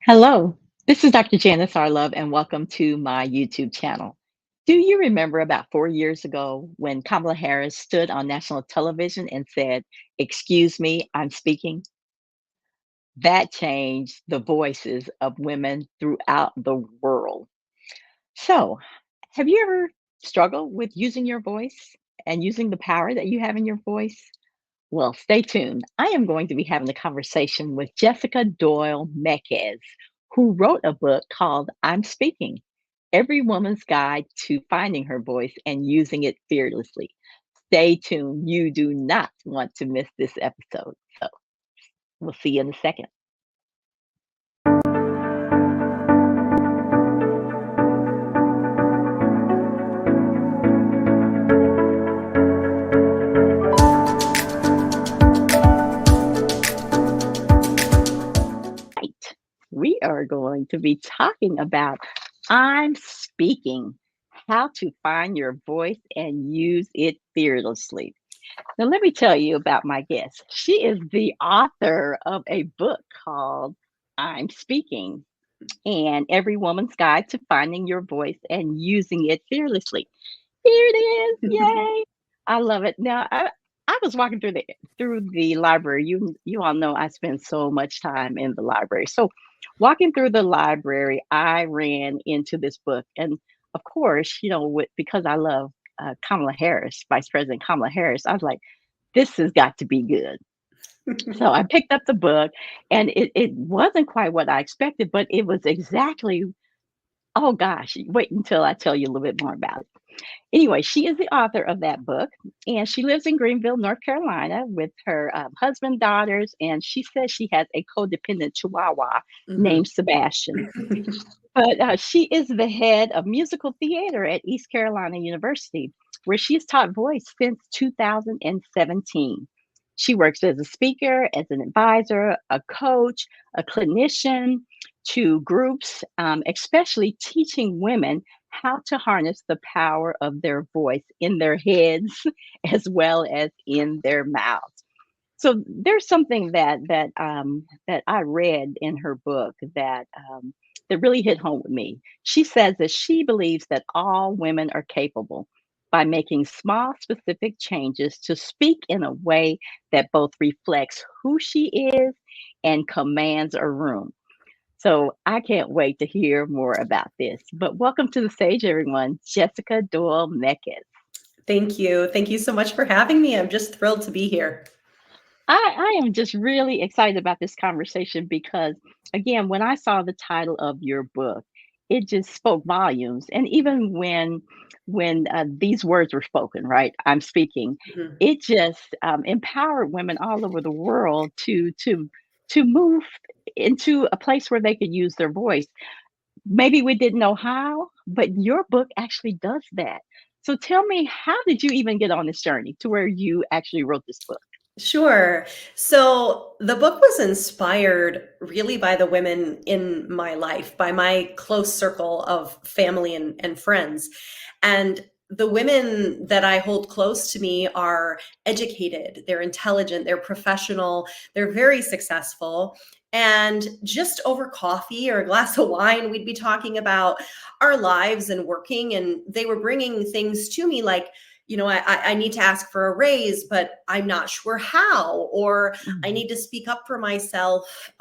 Hello, this is Dr. Janice Love, and welcome to my YouTube channel. Do you remember about 4 years ago when Kamala Harris stood on national television and said, "Excuse me, I'm speaking"? That changed the voices of women throughout the world. So, have you ever struggled with using your voice and using the power that you have in your voice? Well, stay tuned. I am going to be having a conversation with Jessica Doyle-Mekkes, who wrote a book called I'm Speaking: Every Woman's Guide to Finding Her Voice and Using It Fearlessly. Stay tuned. You do not want to miss this episode. So, we'll see you in a second. Right. We are going to be talking about I'm Speaking: How to Find Your Voice and Use It Fearlessly. Now, let me tell you about my guest. She is the author of a book called I'm Speaking: and Every Woman's Guide to Finding Your Voice and Using It Fearlessly. Here it is. Yay. I love it. Now, I was walking through the library. You all know I spend so much time in the library. So, walking through the library, I ran into this book, and of course, because I love Kamala Harris, Vice President Kamala Harris, I was like, this has got to be good. So I picked up the book, and it wasn't quite what I expected, but it was exactly, oh gosh, wait until I tell you a little bit more about it. Anyway, she is the author of that book, and she lives in Greenville, North Carolina, with her husband, daughters, and she says she has a codependent chihuahua Mhm. named Sebastian. But she is the head of musical theater at East Carolina University, where she has taught voice since 2017. She works as a speaker, as an advisor, a coach, a clinician to groups, especially teaching women how to harness the power of their voice in their heads as well as in their mouths. So there's something that I read in her book that really hit home with me. She says that she believes that all women are capable by making small, specific changes to speak in a way that both reflects who she is and commands a room. So I can't wait to hear more about this. But welcome to the stage, everyone, Jessica Doyle Meckett. Thank you. Thank you so much for having me. I'm just thrilled to be here. I am just really excited about this conversation because, again, when I saw the title of your book, it just spoke volumes. And even when these words were spoken, right? I'm speaking. Mhm. It just empowered women all over the world to move into a place where they could use their voice. Maybe we didn't know how, but your book actually does that. So tell me, how did you even get on this journey to where you actually wrote this book? Sure. So the book was inspired really by the women in my life, by my close circle of family and friends. And the women that I hold close to me are educated, they're intelligent, they're professional, they're very successful. And just over coffee or a glass of wine, we'd be talking about our lives and working. And they were bringing things to me like, I need to ask for a raise, but I'm not sure how, or I Mhm. need to speak up for myself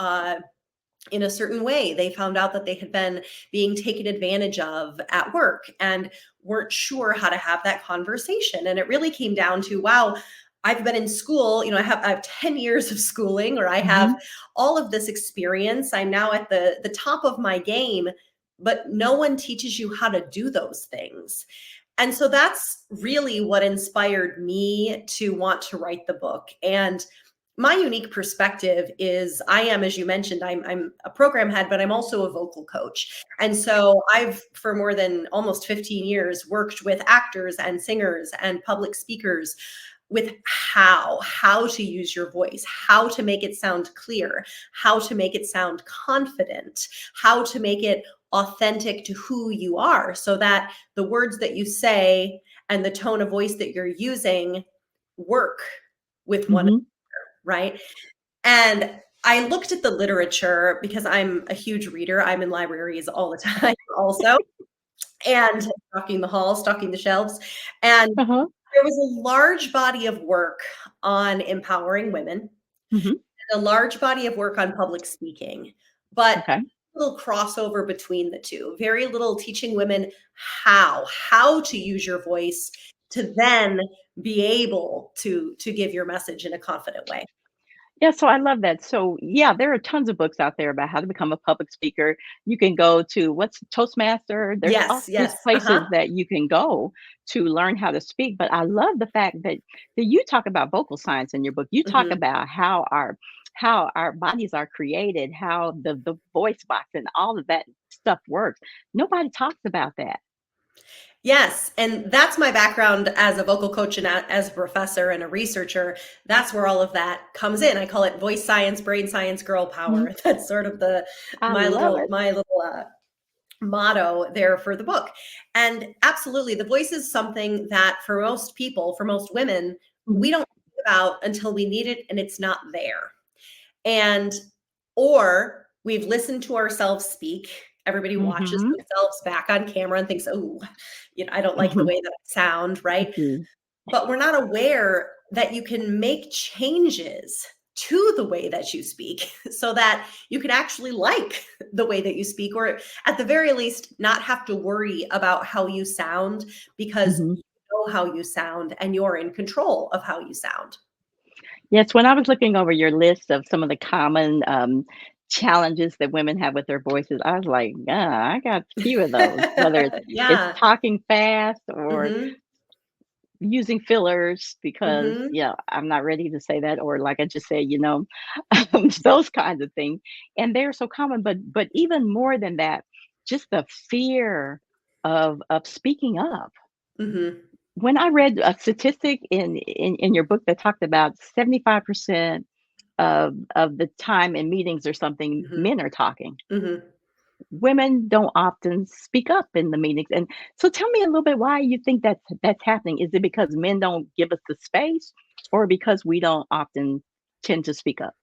in a certain way. They found out that they had been being taken advantage of at work and weren't sure how to have that conversation. And it really came down to, wow, I've been in school, I have 10 years of schooling, or I have Mhm. all of this experience. I'm now at the top of my game, but no one teaches you how to do those things. And so that's really what inspired me to want to write the book. And my unique perspective is I am, as you mentioned, I'm a program head, but I'm also a vocal coach. And so I've, for more than almost 15 years, worked with actors and singers and public speakers with how to use your voice, how to make it sound clear, how to make it sound confident, how to make it authentic to who you are so that the words that you say and the tone of voice that you're using work with one Mhm. another, right? And I looked at the literature because I'm a huge reader. I'm in libraries all the time also, and stocking the halls, stocking the shelves. And Uh-huh. there was a large body of work on empowering women, Hmm. and a large body of work on public speaking, but Okay. little crossover between the two. Very little teaching women how to use your voice to then be able to give your message in a confident way. Yeah, so I love that. So, yeah, there are tons of books out there about how to become a public speaker. You can go to what's Toastmaster. There's all Yes, these yes. places Uh-huh. that you can go to learn how to speak. But I love the fact that you talk about vocal science in your book. You talk Mhm. about how our bodies are created, how the voice box and all of that stuff works. Nobody talks about that. Yes, and that's my background as a vocal coach and as a professor and a researcher. That's where all of that comes in. I call it voice science, brain science, girl Mhm. power. That's sort of the I my love little it. my little motto there for the book. And absolutely, the voice is something that for most people, for most women, Mhm. we don't think about until we need it and it's not there. And or we've listened to ourselves speak. Everybody watches Mhm. themselves back on camera and thinks, "Oh, I don't like the Mhm. way that I sound," right? Mhm. But we're not aware that you can make changes to the way that you speak so that you can actually like the way that you speak, or at the very least not have to worry about how you sound, because Mhm. you know how you sound and you're in control of how you sound. Yes, when I was looking over your list of some of the common challenges that women have with their voices, I was like, yeah, I got a few of those, whether it's Yeah. talking fast or Hmm. using fillers because, Hmm. yeah, I'm not ready to say that, or like I just said, those kinds of things. And they're so common, but even more than that, just the fear of speaking up. Hmm. When I read a statistic in your book that talked about 75% of the time in meetings or something, Hmm. men are talking. Hmm. Women don't often speak up in the meetings. And so tell me a little bit why you think that's happening. Is it because men don't give us the space or because we don't often tend to speak up?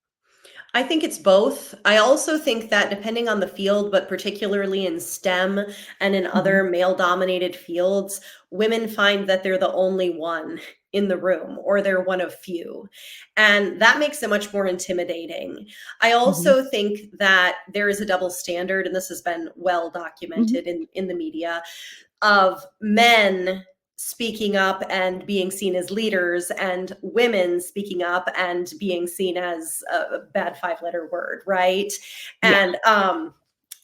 I think it's both. I also think that depending on the field, but particularly in STEM and in Mhm. other male dominated fields, women find that they're the only one in the room or they're one of few. And that makes it much more intimidating. I Mhm. also think that there is a double standard, and this has been well Mhm. documented in the media, of men speaking up and being seen as leaders and women speaking up and being seen as a bad five-letter word, right? Yeah. And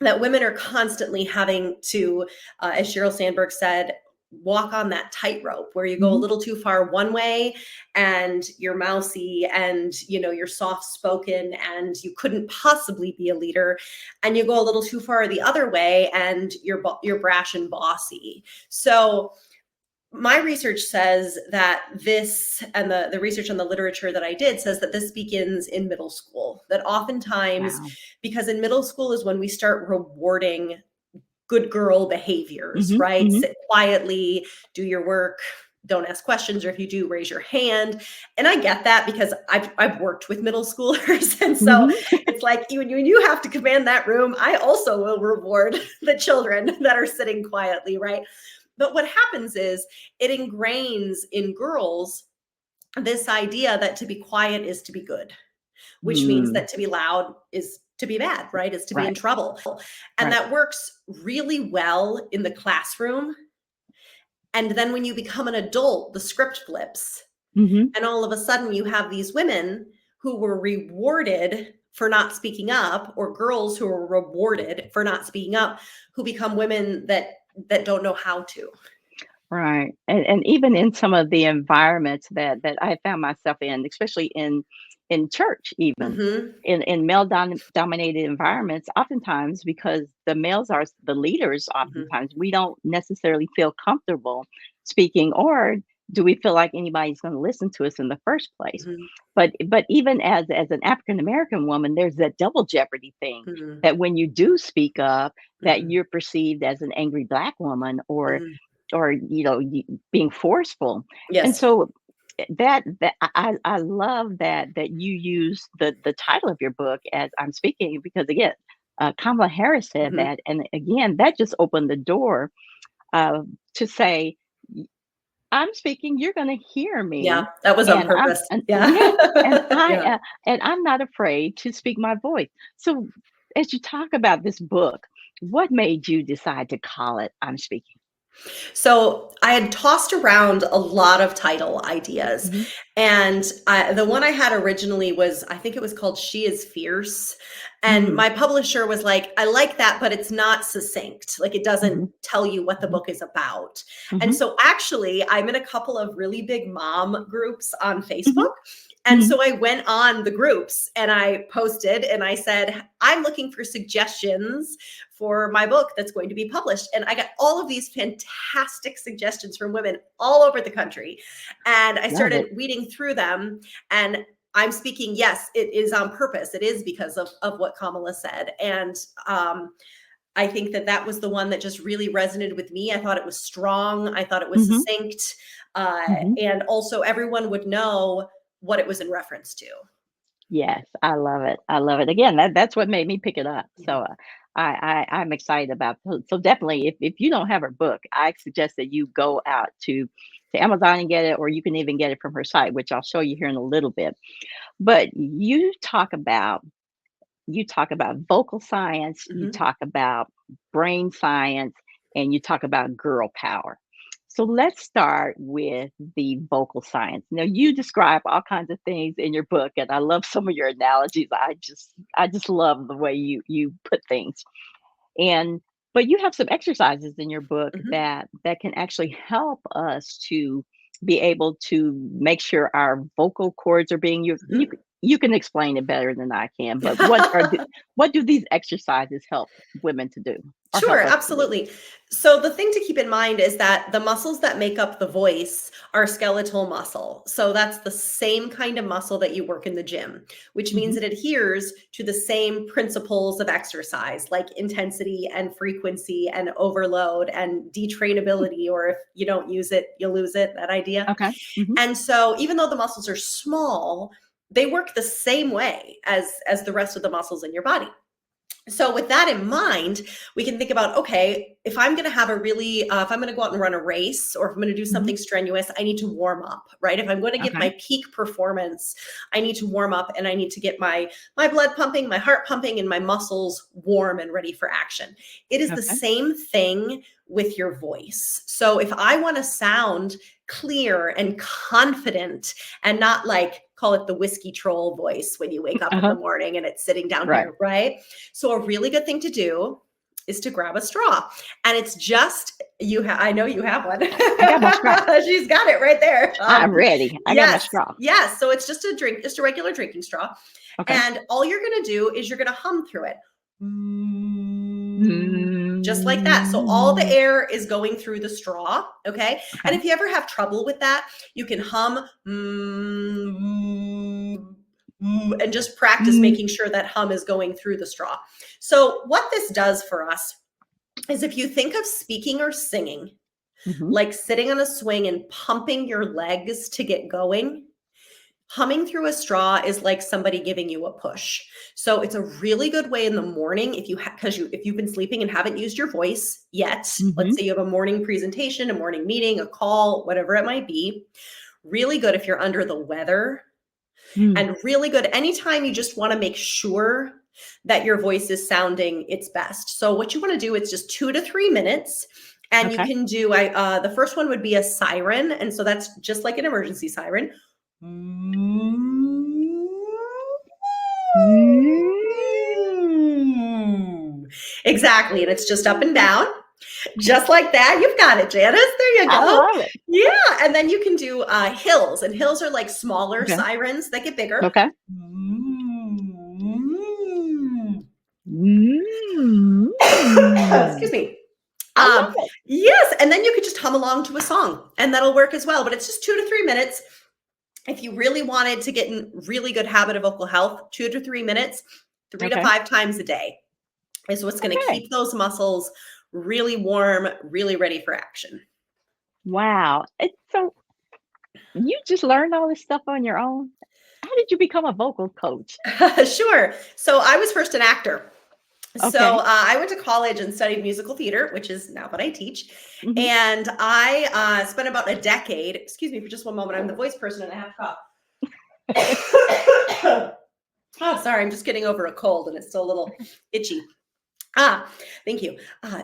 that women are constantly having to, as Sheryl Sandberg said, walk on that tightrope where you go a Mhm. little too far one way and you're mousy and you're soft spoken and you couldn't possibly be a leader, and you go a little too far the other way and you're brash and bossy. So my research says that this, and the research on the literature that I did says that this begins in middle school. That oftentimes, Wow. because in middle school is when we start rewarding good girl behaviors, Mhm. right? Mhm. Sit quietly, do your work, don't ask questions, or if you do, raise your hand. And I get that because I've worked with middle schoolers. And so Mhm. it's like when you have to command that room, I also will reward the children that are sitting quietly, right? But what happens is it ingrains in girls this idea that to be quiet is to be good, which means Mm. that to be loud is to be bad, right? Is to be in Right. trouble. And Right. that works really well in the classroom. And then when you become an adult, the script flips. Mhm. And all of a sudden, you have these women who were rewarded for not speaking up, or girls who were rewarded for not speaking up, who become women that don't know how to. Right. And even in some of the environments that I found myself in, especially in church even, Hmm. in male dominated environments, oftentimes because the males are the leaders, Hmm. oftentimes we don't necessarily feel comfortable speaking, or do we feel like anybody's going to listen to us in the first place? Hmm. But even as an African American woman, there's that double jeopardy thing Hmm. that when you do speak up, that Hmm. you're perceived as an angry black woman, or Hmm. being forceful. And Yes. so I love that you use the title of your book as I'm speaking because again, Kamala Harris said Mhm. that, and again, that just opened the door uh, to say, I'm speaking, you're going to hear Yeah, me, that was on and I'm purpose. and Yeah. yeah, and I Yeah. and I'm not afraid to speak my voice. So, as you talk about this book, what made you decide to call it "I'm Speaking"? So I had tossed around a lot of title ideas. Hmm. And the one I had originally was, I think it was called She is Fierce. And Hmm. my publisher was like, I like that, but it's not succinct. Like it doesn't Hmm. tell you what the Hmm. book is about. And Hmm. so actually, I'm in a couple of really big mom groups on Hmm. Facebook. And Hmm. so I went on the groups and I posted and I said, I'm looking for suggestions for my book that's going to be published. And I got all of these fantastic suggestions from women all over the country. And I Love started it. weeding through them. And I'm speaking, yes, it is on purpose. It is because of what Kamala said. And I think that that was the one that just really resonated with me. I thought it was strong. I thought it was Hmm. succinct. Hmm. And also, everyone would know what it was in reference to. Yes, I love it. I love it. Again, that's what made me pick it up. So Mhm. I'm excited about. So definitely, if you don't have her book, I suggest that you go out to Amazon and get it, or you can even get it from her site, which I'll show you here in a little bit. But you talk about vocal science, you Mhm. talk about brain science, and you talk about girl power. So let's start with the vocal science. Now you describe all kinds of things in your book, and I love some of your analogies. I just love the way you put things. And but you have some exercises in your book Mhm. that can actually help us to be able to make sure our vocal cords are being used. You Mhm. you can explain it better than I can, but what do these exercises help women to do or help Sure, us to do? absolutely. So the thing to keep in mind is that the muscles that make up the voice are skeletal muscle. So that's the same kind of muscle that you work in the gym, which means Hmm. it adheres to the same principles of exercise, like intensity and frequency and overload and detrainability, or if you don't use it, you lose it, that idea. Okay. Hmm. And so even though the muscles are small, they work the same way as the rest of the muscles in your body. So with that in mind, we can think about, okay, if I'm going to have a really if I'm going to go out and run a race, or if I'm going to do Hmm. something strenuous, I need to warm up, right? If I'm going to give Okay. my peak performance, I need to warm up, and I need to get my blood pumping, my heart pumping, and my muscles warm and ready for action. It is the Okay. same thing with your voice. So if I want to sound clear and confident, and not like, call it the whiskey troll voice when you wake up in the Uh-huh. morning and it's sitting down Right. here, right? So a really good thing to do is to grab a straw. And it's just I know you have one. I got my straw. She's got it right there. I'm ready. I got my Yes, straw. yes. So it's just a drink, just a regular drinking straw. Okay. And all you're going to do is you're going to hum through it. Just like that. So all the Mm. air is going through the straw. Okay. And Okay. if you ever have trouble with that, you can hum and just practice Mm. making sure that hum is going through the straw. So what this does for us is, if you think of speaking or singing, Mhm. like sitting on a swing and pumping your legs to get going, humming through a straw is like somebody giving you a push. So it's a really good way in the morning, if you if you've been sleeping and haven't used your voice yet. Let's Mhm. say you have a morning presentation, a morning meeting, a call, whatever it might be. Really good if you're under the weather, Mm. and really good anytime you just want to make sure that your voice is sounding its best. So what you want to do is just 2 to 3 minutes. And you Okay. can do the first one would be a siren, and so that's just like an emergency siren. Exactly. And it's just up and down, just like that. You've got it, Janice. There you I go. love it. Yeah. And then you can do hills, and hills are like smaller Okay. sirens that get bigger. Okay. Excuse Mm. me. I Um, love it. yes. And then you could just hum along to a song, and that'll work as well. But it's just 2 to 3 minutes. If you really wanted to get in really good habit of vocal health, 2 to 3 minutes, three to Okay. five times a day is what's going to Okay. keep those muscles really warm, really ready for action. Wow. It's so You just learned all this stuff on your own? How did you become a vocal coach? Sure. So I was first an actor. So Okay. I went to college and studied musical theater, which is now what I teach. Mhm. And I spent about a decade. Excuse me for just one moment. I'm the voice person and I have to cough. Oh, sorry. I'm just getting over a cold and it's still a little itchy. Thank you.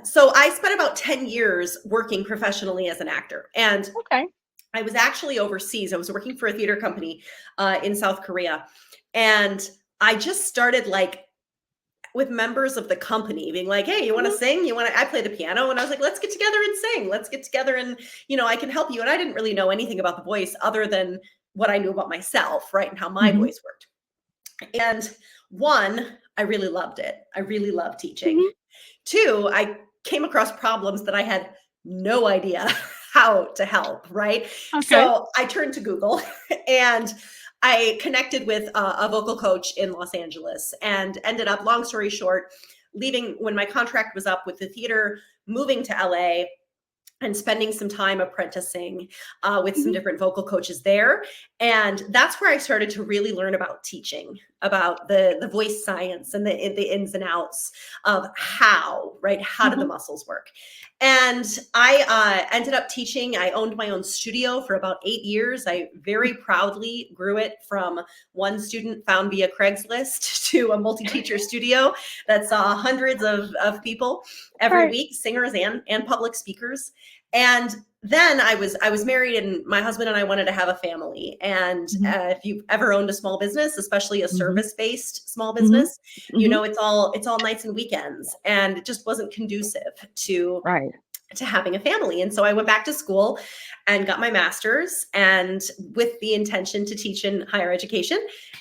So I spent about 10 years working professionally as an actor. And Okay. I was actually overseas. I was working for a theater company in South Korea. And I just started like with members of the company being like, hey, you want to Mhm. sing? I play the piano. And I was like, let's get together and sing. Let's get together and, I can help you. And I didn't really know anything about the voice other than what I knew about myself, right? And how my Mhm. voice worked. And one, I really loved it. I really loved teaching. Mhm. Two, I came across problems that I had no idea how to help, right? Okay. So I turned to Google and I connected with a vocal coach in Los Angeles and ended up, long story short, leaving when my contract was up with the theater, moving to LA and spending some time apprenticing with some Mhm. different vocal coaches there. And that's where I started to really learn about teaching, about the voice science and the ins and outs of how, right? How do the Mhm. muscles work? And I ended up teaching. I owned my own studio for about 8 years. I very proudly grew it from one student found via Craigslist to a multi-teacher studio that saw hundreds of people every Right. week, singers and public speakers. And then I was married and my husband and I wanted to have a family. And Mhm. if you've ever owned a small business, especially a Mhm. service-based small Mhm. business, Mhm. it's all nights and weekends, and it just wasn't conducive Right. to having a family. And so I went back to school and got my master's, and with the intention to teach in higher education.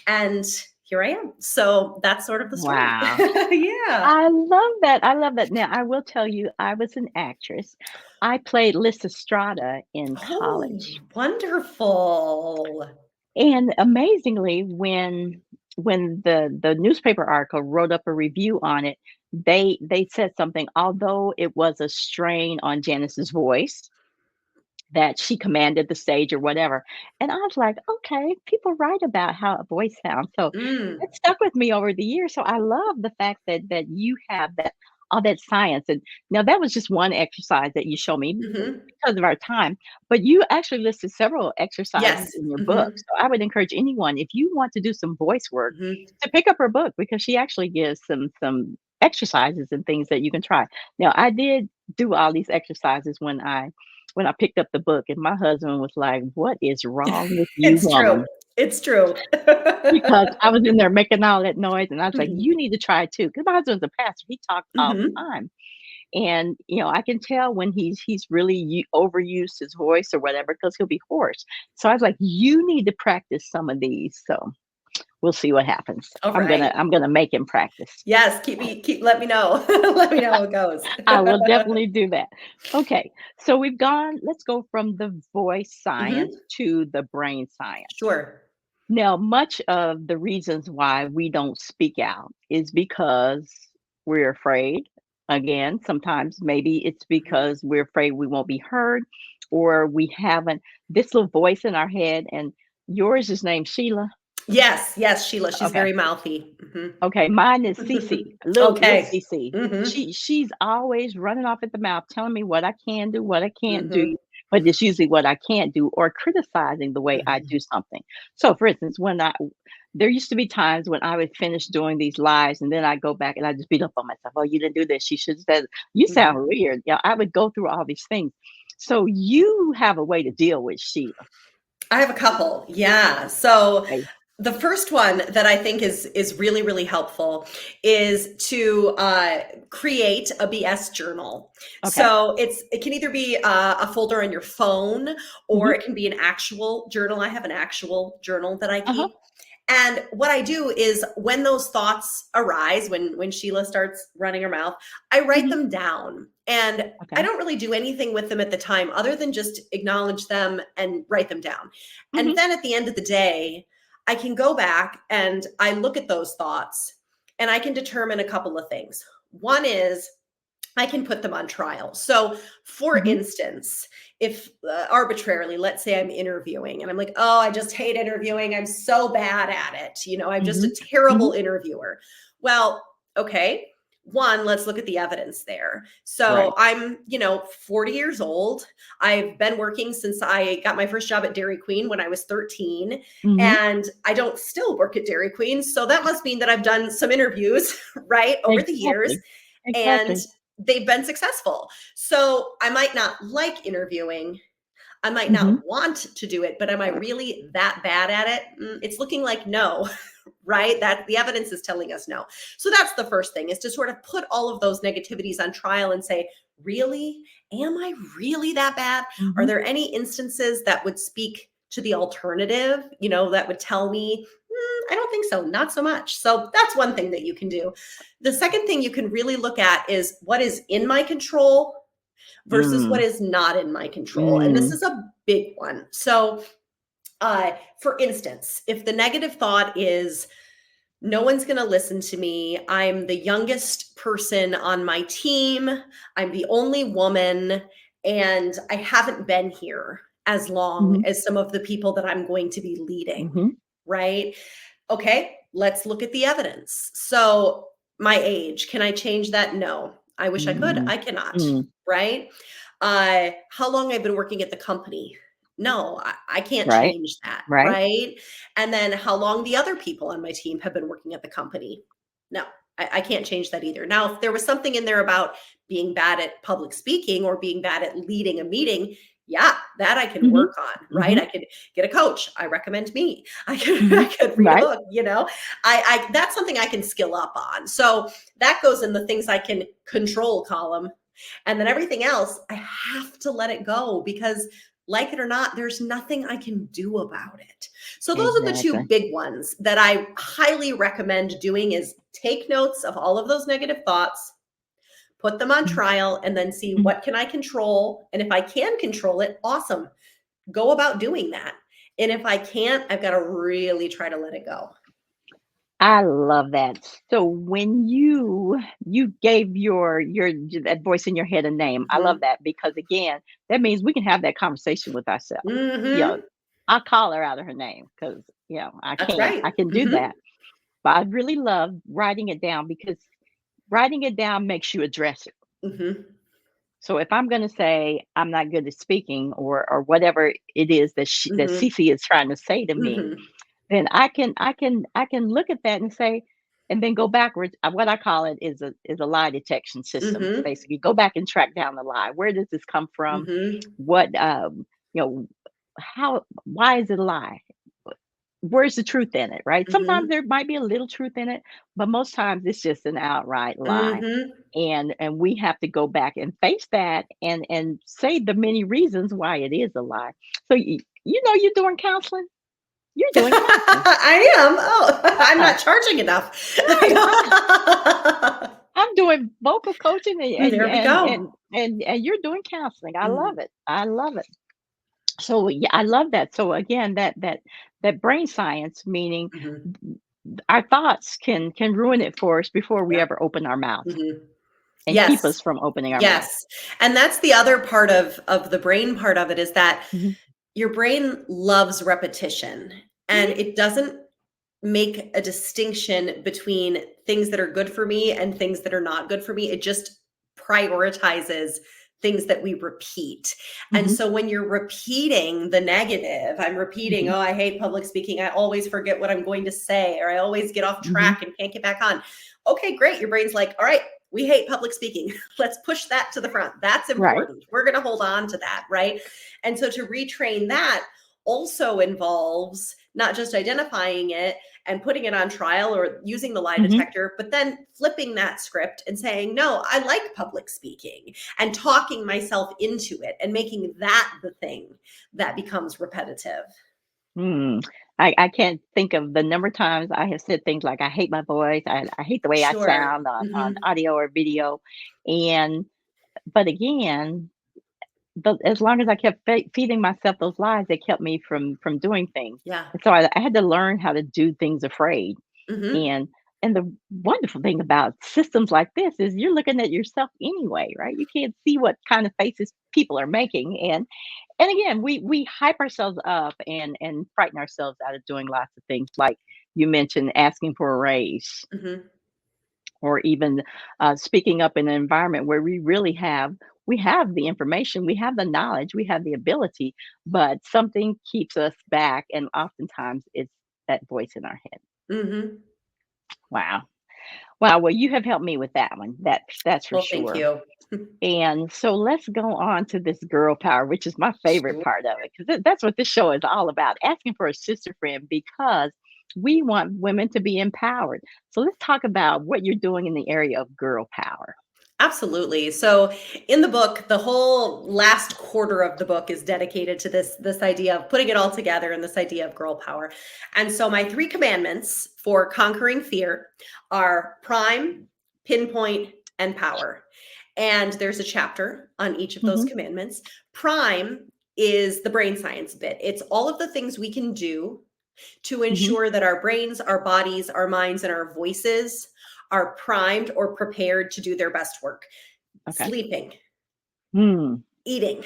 And here I am. So that's sort of the story. Wow. Yeah. I love that. I love that. Now, I will tell you, I was an actress. I played Lysistrata in Oh, college. wonderful. And amazingly, when the newspaper article wrote up a review on it, they said something, although it was a strain on Janice's voice, that she commanded the stage or whatever. And I was like, okay, people write about how a voice sounds. So Mm. it stuck with me over the years. So I love the fact that you have that all that science. And now that was just one exercise that you show me Mhm. because of our time, but you actually listed several exercises Yes. in your book. Mhm. So I would encourage anyone, if you want to do some voice work, Mhm. to pick up her book because she actually gives some exercises and things that you can try. Now I did do all these exercises when I picked up the book, and my husband was like, "What is wrong with you, It's true. woman?" It's true. Because I was in there making all that noise, and I was like, Mhm. "You need to try it too." Because my husband's a pastor, he talks all the Mhm. time, and, I can tell when he's really overused his voice or whatever because 'cause he'll be hoarse. So I was like, "You need to practice some of these." So we'll see what happens. All I'm gonna right. I'm gonna make him practice. Yes, let me know. Let me know how it goes. I will definitely do that. Okay, so let's go from the voice science Mhm. to the brain science. Sure. Now, much of the reasons why we don't speak out is because we're afraid. Again, sometimes maybe it's Mhm. because we're afraid we won't be heard, or we haven't this little voice in our head. And yours is named Sheila. Yes, yes, Sheila, she's Okay. very mouthy. Mhm. Okay, mine is Cece, little Okay. Cece. Mhm. She's always running off at the mouth, telling me what I can do, what I can't Mhm. do, but it's usually what I can't do, or criticizing the way I Mhm. do something. So, for instance, there used to be times when I would finish doing these lives, and then I go back and I just beat up on myself. Oh, you didn't do this. You should have said. You Mhm. sound weird. Yeah, I would go through all these things. So you have a way to deal with Sheila. I have a couple. Yeah. So Okay. the first one that I think is really really helpful is to create a BS journal. Okay. So it can either be a folder on your phone or Hmm. it can be an actual journal. I have an actual journal that I Uh huh. keep. And what I do is when those thoughts arise, when Sheila starts running her mouth, I write Hmm. them down. And I Okay. don't really do anything with them at the time other than just acknowledge them and write them down. And Hmm. then at the end of the day, I can go back and I look at those thoughts and I can determine a couple of things. One is, I can put them on trial. So, for Mhm. instance, if arbitrarily, let's say I'm interviewing and I'm like, oh, I just hate interviewing. I'm so bad at it. I'm just a Mhm. terrible Mhm. interviewer. Well, okay. One, let's look at the evidence there. Right. So I'm, 40 years old. I've been working since I got my first job at Dairy Queen when I was 13. Mhm. And I don't still work at Dairy Queen. So that must mean that I've done some interviews, right, over the years. Exactly. And Exactly. they've been successful. So I might not like interviewing. I might not Mhm. want to do it, but am I really that bad at it? It's looking like no, right? That the evidence is telling us no. So that's the first thing, is to sort of put all of those negativities on trial and say, really? Am I really that bad? Are Mhm. there any instances that would speak to the alternative, that would tell me, I don't think so, not so much. So that's one thing that you can do. The second thing you can really look at is what is in my control versus what Mm. is not in my control. And this Mm. is a big one. So, for instance, if the negative thought is, no one's going to listen to me, I'm the youngest person on my team, I'm the only woman, and I haven't been here as long Mhm. as some of the people that I'm going to be leading, Mhm. right? Okay, let's look at the evidence. So, my age, can I change that? No. I wish I could. Mm. I cannot, Mm. right? How long I've been working at the company? No, I can't Right. change that, Right. right? And then how long the other people on my team have been working at the company? No, I can't change that either. Now, if there was something in there about being bad at public speaking or being bad at leading a meeting, yeah, that I can Mhm. work on, right? Mhm. I could get a coach. I recommend me. I could I Mhm. could read a Right. book. I that's something I can skill up on. So that goes in the things I can control column. And then everything else, I have to let it go because, like it or not, there's nothing I can do about it. So those are the two Exactly. big ones that I highly recommend doing: is take notes of all of those negative thoughts, put them on Mhm. trial, and then see Mhm. what can I control. And if I can control it, awesome. Go about doing that. And if I can't, I've got to really try to let it go. I love that. So when you gave that voice in your head a name, I love Mhm. that because again, that means we can have that conversation with ourselves. You know, Mhm. I call her out of her name because That's right. I can do Mhm. that. But I really love writing it down because writing it down makes you address it. Mhm. So if I'm going to say I'm not good at speaking or whatever it is that Mhm. Cece is trying to say to me, Mhm. then I can look at that and say, and then go backwards. What I call it is a lie detection system. Mhm. Basically, go back and track down the lie. Where does this come from? Mhm. What you know how why is it a lie? Where's the truth in it, right? Sometimes Mhm. there might be a little truth in it, but most times it's just an outright lie. Mhm. And we have to go back and face that and say the many reasons why it is a lie. So you're doing counseling. You're doing counseling. I am. Oh, I'm Yeah. not charging enough. Right. I'm doing vocal coaching There we go. and you're doing counseling. I love Mhm. it. I love it. So yeah, I love that. So again, that brain science, meaning Mhm. our thoughts can ruin it for us before we Yeah. ever open our mouth Mhm. and keep Yes. us from opening our mouth. Yes. And that's the other part of the brain part of it, is that Mhm. your brain loves repetition, and Mhm. it doesn't make a distinction between things that are good for me and things that are not good for me. It just prioritizes things that we repeat. And Mhm. so when you're repeating the negative, I'm repeating, Mhm. oh, I hate public speaking. I always forget what I'm going to say, or I always get off Mhm. track and can't get back on. Okay, great. Your brain's like, all right, we hate public speaking. Let's push that to the front. That's Right. important. We're going to hold on to that. Right. And so to retrain that also involves not just identifying it and putting it on trial or using the lie Mhm. detector, but then flipping that script and saying, no, I like public speaking, and talking myself into it and making that the thing that becomes repetitive. Mm. I can't think of the number of times I have said things like, "I hate my voice. I hate the way I Sure. sound on Hmm. audio or video." And but again, as long as I kept feeding myself those lies, they kept me from doing things. Yeah. And so I had to learn how to do things afraid. Hmm. And and the wonderful thing about systems like this is you're looking at yourself anyway, right? You can't see what kind of faces people are making, and again, we hype ourselves up and frighten ourselves out of doing lots of things, like you mentioned, asking for a raise, Mhm. or even speaking up in an environment where we have the information, we have the knowledge, we have the ability, but something keeps us back, and oftentimes it's that voice in our head. Mhm. Wow. Wow, well, you have helped me with that one. That's for Well, thank sure. you. And so let's go on to this girl power, which is my favorite Sure. part of it, because that's what this show is all about, asking for a sister friend because we want women to be empowered. So let's talk about what you're doing in the area of girl power. Absolutely. So in the book, the whole last quarter of the book is dedicated to this idea of putting it all together and this idea of girl power. And so my three commandments for conquering fear are prime, pinpoint, and power. And there's a chapter on each of those Hmm. commandments. Prime is the brain science bit. It's all of the things we can do to Hmm. ensure that our brains, our bodies, our minds, and our voices are primed or prepared to do their best work. Okay. Sleeping, Hmm. eating,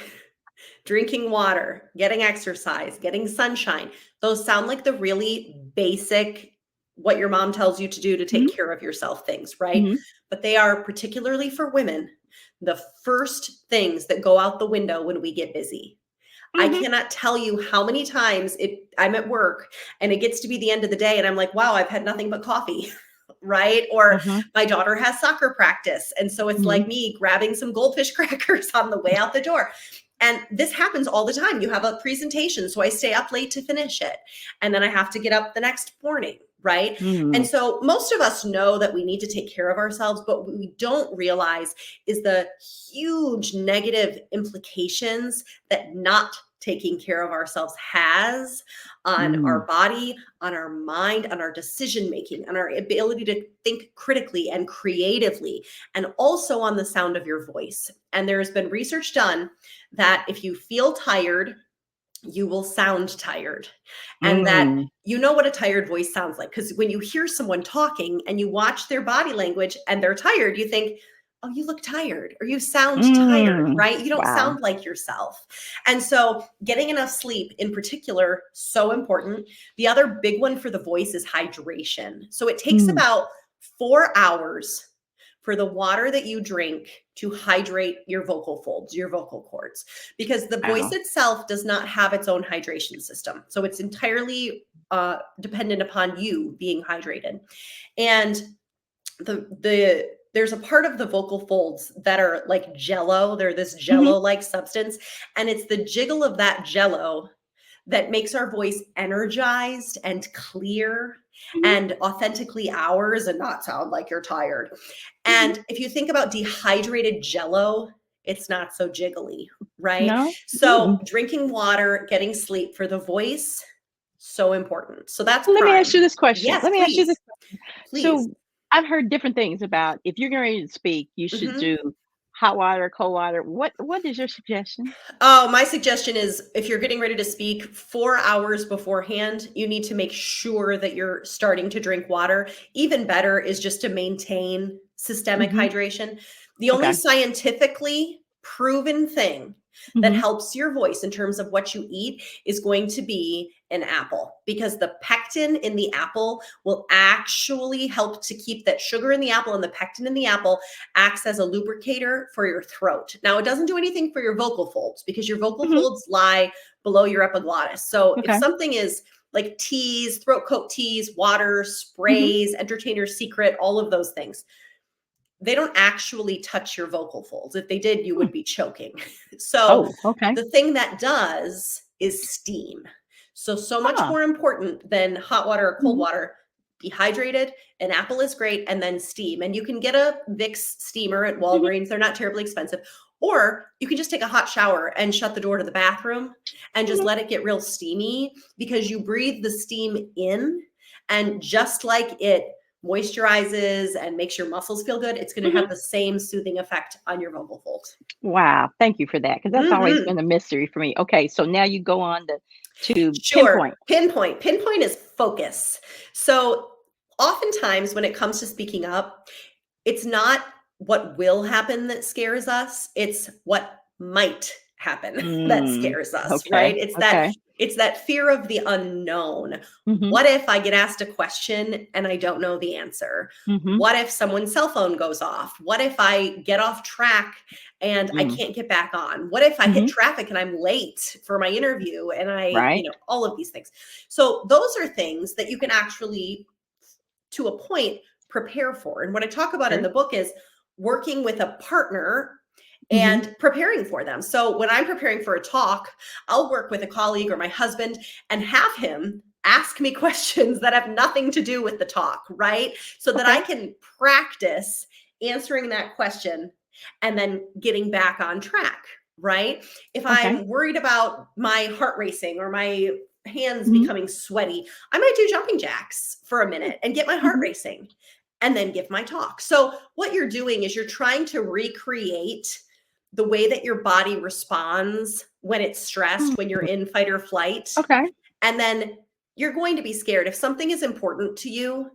drinking water, getting exercise, getting sunshine. Those sound like the really basic, what your mom tells you to do to take Hmm. care of yourself things, right? Hmm. But they are, particularly for women, the first things that go out the window when we get busy. I Hmm. cannot tell you how many times I'm at work and it gets to be the end of the day and I'm like, wow, I've had nothing but coffee, right? Or Uh-huh. my daughter has soccer practice. And so it's Hmm. like me grabbing some goldfish crackers on the way out the door. And this happens all the time. You have a presentation, so I stay up late to finish it. And then I have to get up the next morning, right? And Hmm. so most of us know that we need to take care of ourselves, but what we don't realize is the huge negative implications that not taking care of ourselves has on our Hmm. body, on our mind, on our decision making, on our ability to think critically and creatively, and also on the sound of your voice. And there has been research done that if you feel tired, you will sound tired. And that Hmm. you know what a tired voice sounds like. Because when you hear someone talking and you watch their body language and they're tired, you think, oh, you look tired or you sound tired, Hmm. right? You don't Wow. sound like yourself. And so getting enough sleep in particular, so important. The other big one for the voice is hydration. So it takes Hmm. about 4 hours for the water that you drink to hydrate your vocal folds, your vocal cords, because the voice Wow. itself does not have its own hydration system. So it's entirely dependent upon you being hydrated. And there's a part of the vocal folds that are like jello. They're this Hmm. jello-like substance, and it's the jiggle of that jello that makes our voice energized and clear Hmm. and authentically ours and not sound like you're tired. Hmm. And if you think about dehydrated jello, it's not so jiggly, right? No. So Mm. drinking water, getting sleep for the voice, so important. So that's Let me ask you prime. this question. Yes, Let me ask you this. please. Please. So I've heard different things about if you're getting ready to speak, you should Mhm. do hot water, cold water. What is your suggestion? Oh, my suggestion is if you're getting ready to speak 4 hours beforehand, you need to make sure that you're starting to drink water. Even better is just to maintain systemic Hmm. hydration. The only Okay. scientifically proven thing that Hmm. helps your voice in terms of what you eat is going to be an apple, because the pectin in the apple will actually help to keep that sugar in the apple, and the pectin in the apple acts as a lubricator for your throat. Now, it doesn't do anything for your vocal folds because your vocal Hmm. folds lie below your epiglottis. So if Okay. something is like teas, throat coat teas, water, Hmm. sprays, entertainer's secret, all of those things, they don't actually touch your vocal folds. If they did, you Hmm. would be choking. So Oh, okay. the thing that does is steam. So much Ah. more important than hot water or cold Hmm. water. Be hydrated. An apple is great, and then steam. And you can get a Vicks steamer at Hmm. Walgreens. They're not terribly expensive. Or you can just take a hot shower and shut the door to the bathroom and just Hmm. let it get real steamy, because you breathe the steam in. And just like it moisturizes and makes your muscles feel good, it's going to Hmm. have the same soothing effect on your vocal folds. Wow. Thank you for that, because that's always Hmm. been a mystery for me. Okay, so now you go on to Sure. pinpoint. Pinpoint. Pinpoint is focus. So Oftentimes when it comes to speaking up, it's not what will happen that scares us, it's what might happen that Mm, scares us, right? okay. Okay. It's that fear of the unknown. Mhm. What if I get asked a question and I don't know the answer? Mhm. What if someone's cell phone goes off? What if I get off track and I Mm. can't get back on? What if I hit Mhm. traffic and I'm late for my interview and Right. all of these things. So those are things that you can actually, to a point, prepare for. And what I talk about in Sure. the book is working with a partner Mhm. and preparing for them. So when I'm preparing for a talk, I'll work with a colleague or my husband and have him ask me questions that have nothing to do with the talk, right? So that I Okay. can practice answering that question and then getting back on track, right? If Okay. I'm worried about my heart racing or my hands Mhm. becoming sweaty, I might do jumping jacks for a minute and get my heart Mhm. racing and then give my talk. So what you're doing is you're trying to recreate the way that your body responds when it's stressed, when you're Mm. in fight or flight. Okay. And then you're going to be scared. If something is important to you,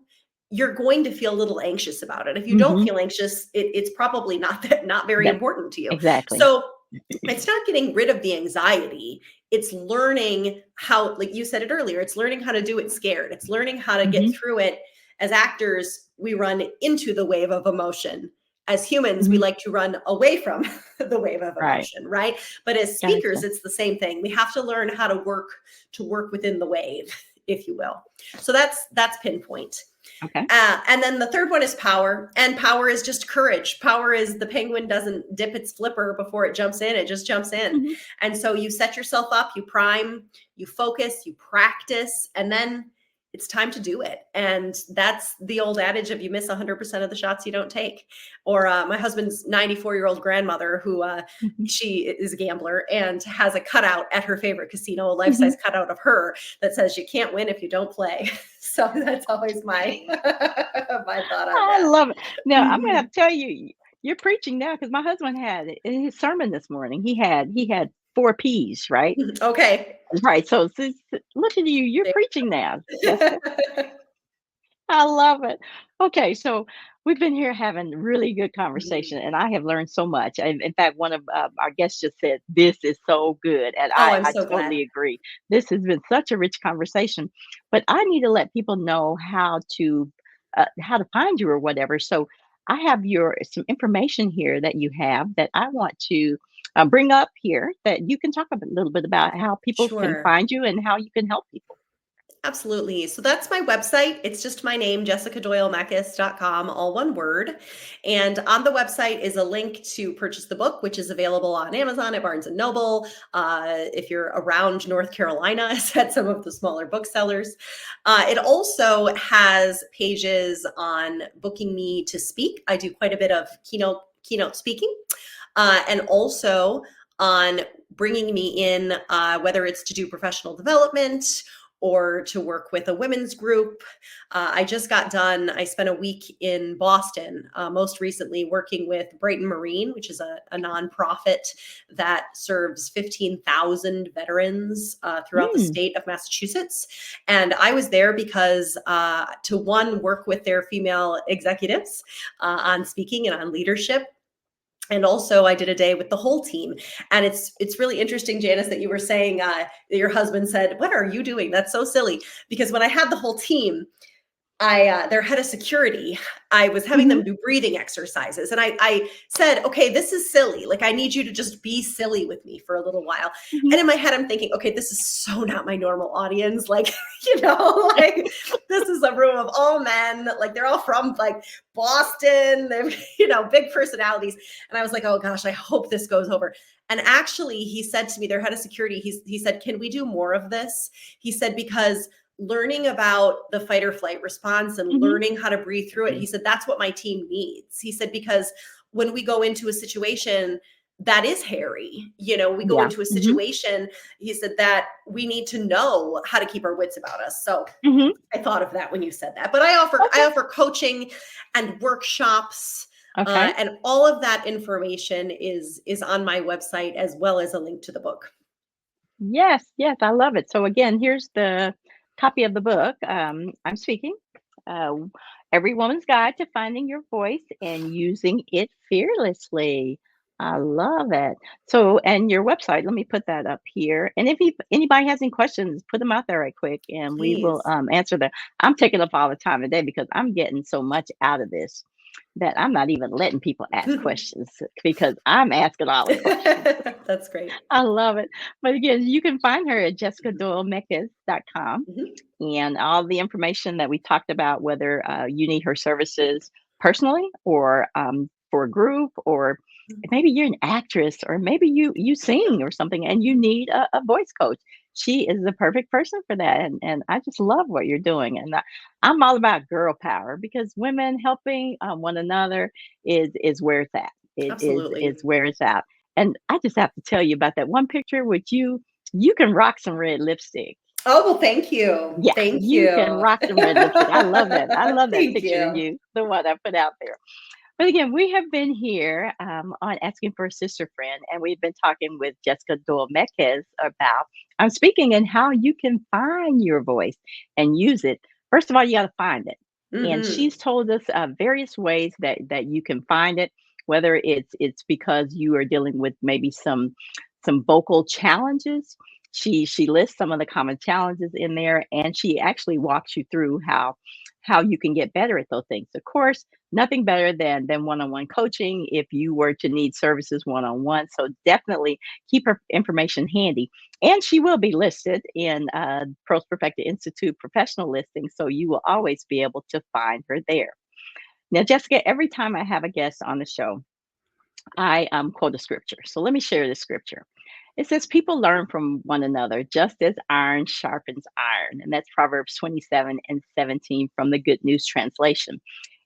you're going to feel a little anxious about it. If you don't Mhm. feel anxious, it's probably not very That important to you. exactly. So it's not getting rid of the anxiety. It's learning how, like you said it earlier, it's learning how to do it scared. It's learning how to get Mhm. through it. As actors, we run into the wave of emotion. As humans, we Mhm. like to run away from the wave of Right. emotion, right? But as speakers, Gotcha. it's the same thing. We have to learn how to work within the wave, if you will. So that's pinpoint. Okay. And then the third one is power. And power is just courage. Power is the penguin doesn't dip its flipper before it jumps in, it just jumps in. Mhm. And so you set yourself up, you prime, you focus, you practice, and then it's time to do it. And that's the old adage of you miss 100% of the shots you don't take. Or my husband's 94-year-old grandmother, who Mhm. she is a gambler and has a cutout at her favorite casino, a life Mhm. size cutout of her that says, "You can't win if you don't play." So that's always my my thought on I that. love it. Now, I'm gonna Mhm. have to tell you, you're preaching now because my husband had it in his sermon this morning. He had 4 Ps, right? Okay. Right. So, look at you. You're There preaching now, you Jessica. go. I love it. Okay, so we've been here having really good Mhm. conversation, and I have learned so much. In fact, one of our guests just said, "This is so good," and Oh, I, I'm I so glad. totally agree. This has been such a rich conversation, but I need to let people know how to find you or whatever. So I have your some information here that you have that I want to bring up here that you can talk a little bit about how people can Sure. find you and how you can help people. Absolutely. So that's my website. It's just my name, jessicadoyle-mekkes.com, all one word. And on the website is a link to purchase the book, which is available on Amazon at Barnes& and Noble. If you're around North Carolina, it's at some of the smaller booksellers. It also has pages on booking me to speak. I do quite a bit of keynote speaking, and also on bringing me in, whether it's to do professional development or to work with a women's group. I just got done. I spent a week in Boston, most recently working with Brighton Marine, which is a nonprofit that serves 15,000 veterans throughout the Mm, state of Massachusetts. And I was there because to one, work with their female executives on speaking and on leadership, and also I did a day with the whole team. And it's really interesting, Janice, that you were saying that your husband said, "What are you doing? That's so silly." Because when I had the whole team, their head of security, I was having mhm, them do breathing exercises, and I said, "Okay, this is silly. Like, I need you to just be silly with me for a little while." mhm. And in my head, I'm thinking, "Okay, this is so not my normal audience. Like, like this is a room of all men. Like, they're all from like Boston. They're big personalities." And I was like, "Oh gosh, I hope this goes over." And actually, he said to me, their head of security, he said, "Can we do more of this?" He said, "Because learning about the fight or flight response and Mhm. learning how to breathe through it," he said, "that's what my team needs." He said, "Because when we go into a situation that is hairy, we go Yeah. into a Mhm. situation," he said, "that we need to know how to keep our wits about us." So Mhm. I thought of that when you said that. But I Okay. offer coaching and workshops, Okay. and all of that information is on my website, as well as a link to the book. Yes, yes, I love it. So again, here's the copy of the book. I'm speaking. Every Woman's Guide to Finding Your Voice and Using It Fearlessly. I love it. So, and your website, let me put that up here. And if anybody has any questions, put them out there right quick and we will Please. answer them. I'm taking up all the time today because I'm getting so much out of this that I'm not even letting people ask questions because I'm asking all the questions. That's great. I love it. But again, you can find her at jessicadoyle-mekkes.com Mhm. and all the information that we talked about, whether you need her services personally or for a group, or maybe you're an actress, or maybe you sing or something and you need a voice coach. She is the perfect person for that, and I just love what you're doing. And I'm all about girl power because women helping one another is where it's at. It is Absolutely. where it's at. And I just have to tell you about that one picture with you. You can rock some red lipstick. Oh, well, thank you. Yeah, Thank you can you. rock some red lipstick. I love that. I love that Thank picture of you. you, the one I put out there. But again, we have been here on Asking for a Sister Friend, and we've been talking with Jessica Doyle Mekkes about speaking and how you can find your voice and use it. First of all, you got to find it, and Mhm. she's told us various ways that you can find it. Whether it's because you are dealing with maybe some vocal challenges. She lists some of the common challenges in there, and she actually walks you through how you can get better at those things. Of course, nothing better than one-on-one coaching if you were to need services one-on-one. So definitely keep her information handy. And she will be listed in Pros Perfected Institute professional listings. So you will always be able to find her there. Now, Jessica, every time I have a guest on the show, I quote a scripture. So let me share the scripture. It says, "People learn from one another just as iron sharpens iron." And that's Proverbs 27:17 from the Good News Translation.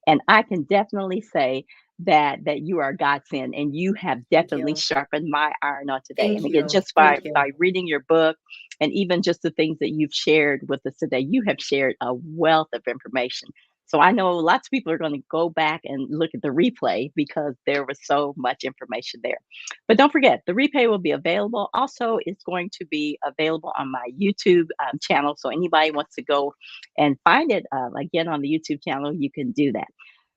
And I can definitely say that you are a godsend and you have Thank definitely you. sharpened my iron on today. And Thank again, you. just Thank by you. reading your book and even just the things that you've shared with us today, you have shared a wealth of information. So I know lots of people are going to go back and look at the replay because there was so much information there. But don't forget, the replay will be available. Also, it's going to be available on my YouTube channel. So anybody wants to go and find it again on the YouTube channel, you can do that.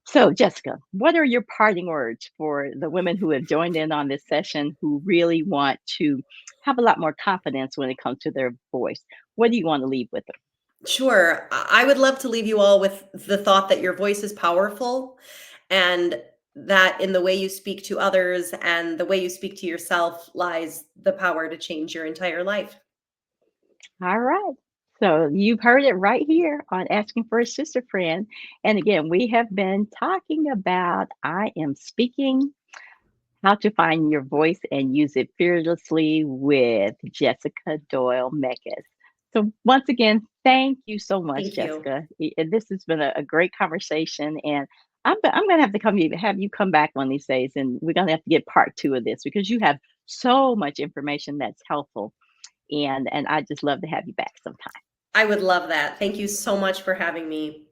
So, Jessica, what are your parting words for the women who have joined in on this session who really want to have a lot more confidence when it comes to their voice? What do you want to leave with them? Sure. I would love to leave you all with the thought that your voice is powerful and that in the way you speak to others and the way you speak to yourself lies the power to change your entire life. All right. So you've heard it right here on Asking for a Sister Friend. And again, we have been talking about I am speaking, how to find your voice and use it fearlessly with Jessica Doyle Mekkes. So once again, thank you so much, Thank you. Jessica. This has been a great conversation, and I'm going to have to have you come back one of these days, and we're going to have to get part two of this because you have so much information that's helpful, and I just love to have you back sometime. I would love that. Thank you so much for having me.